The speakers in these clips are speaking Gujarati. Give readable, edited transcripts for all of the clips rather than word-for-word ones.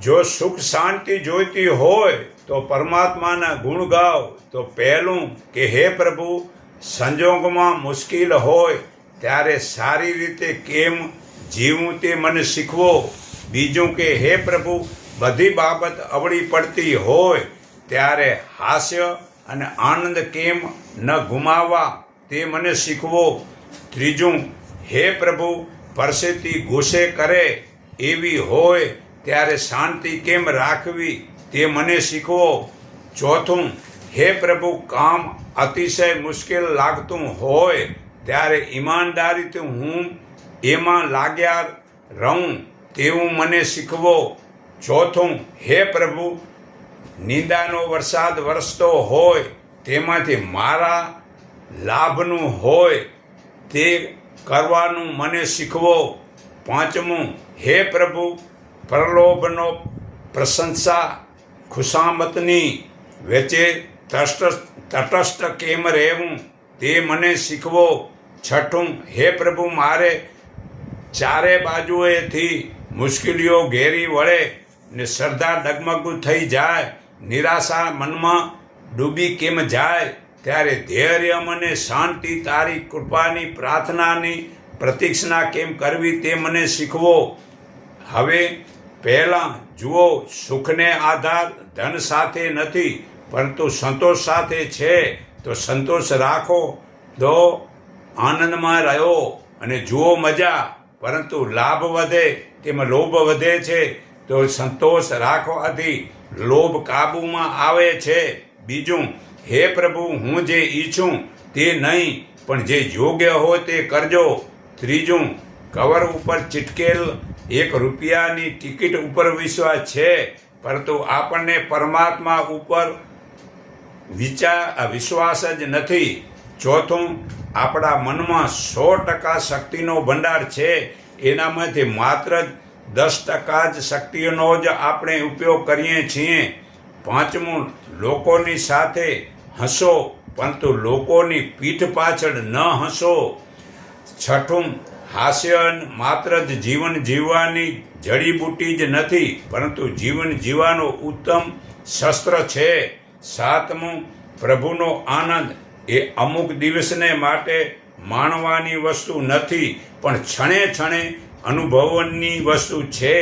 જો સુખ શાંતિ જોઈતી હોય તો પરમાત્માના ગુણ ગાવ. તો પહેલું કે હે પ્રભુ, સંજોગમાં મુશ્કેલ હોય ત્યારે સારી રીતે કેમ જીવવું તે મને શીખવો. બીજું કે હે પ્રભુ, બધી બાબત અવળી પડતી હોય ત્યારે હાસ્ય અને આનંદ કેમ ન ગુમાવવા તે મને શીખવો. ત્રીજું, હે પ્રભુ, પરિસ્થિતિ ગુસ્સે કરે એવી હોય ત્યારે શાંતિ કેમ રાખવી તે મને શીખવો. ચોથું, હે પ્રભુ, કામ અતિશય મુશ્કેલ લાગતું હોય ત્યારે ઈમાનદારીથી હું એમાં લાગ્યા રહું તેવું મને શીખવો. ચોથું, હે પ્રભુ, નિંદાનો વરસાદ વરસતો હોય તેમાંથી મારા લાભનું હોય તે કરવાનું મને શીખવો. પાંચમું, હે પ્રભુ, પ્રલોભનો પ્રશંસા ખુશામતની વચ્ચે તટસ્થ કેમ રહેવું તે મને શીખવો. છઠ્ઠું, હે પ્રભુ, મારે ચારે બાજુએથી મુશ્કેલીઓ ઘેરી વળે ને શ્રદ્ધા ડગમગ થઈ જાય, નિરાશા મનમાં ડૂબી કેમ જાય ત્યારે ધૈર્ય મને શાંતિ તારી કૃપાની પ્રાર્થનાની પ્રતીક્ષા કેમ કરવી તે મને શીખવો. હવે પહેલાં જુઓ, સુખને આધાર ધન સાથે નથી પરંતુ સંતોષ સાથે છે. તો સંતોષ રાખો તો આનંદમાં રહ્યો અને જુઓ મજા, પરંતુ લાભ વધે તેમાં લોભ વધે છે. તો સંતોષ રાખવાથી લોભ કાબૂમાં આવે છે. બીજું, હે પ્રભુ, હું જે ઈચ્છું તે નહીં પણ જે યોગ્ય હોય તે કરજો. ત્રીજું, કવર ઉપર ચીટકેલ ₹1ની ટિકિટ ઉપર વિશ્વાસ છે પરંતુ આપણને પરમાત્મા ઉપર વિશ્વાસ જ નથી. ચોથું, આપણા મનમાં 100% શક્તિનો ભંડાર છે, એનામાંથી માત્ર 10% જ શક્તિનો જ આપણે ઉપયોગ કરીએ છીએ. પાંચમું, લોકોની સાથે હસો પરંતુ લોકોની પીઠ પાછળ ન હસો. છઠ્ઠું, હાસ્ય માત્ર જ જીવન જીવવાની જડીબુટ્ટી જ નથી પરંતુ જીવન જીવવાનો ઉત્તમ શસ્ત્ર છે. સાતમું, પ્રભુનો આનંદ એ અમુક દિવસને માટે માણવાની વસ્તુ નથી પણ ક્ષણે ક્ષણે અનુભવવાની વસ્તુ છે.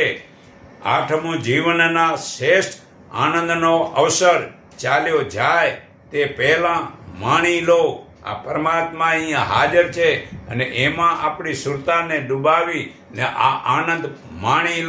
આઠમું, જીવનના શ્રેષ્ઠ આનંદનો અવસર ચાલ્યો જાય તે પહેલાં માણી લો. આ પરમાત્મા અહીંયા હાજર છે અને એમાં આપણી સુરતાને ડૂબાવી ને આ આનંદ માણી લો.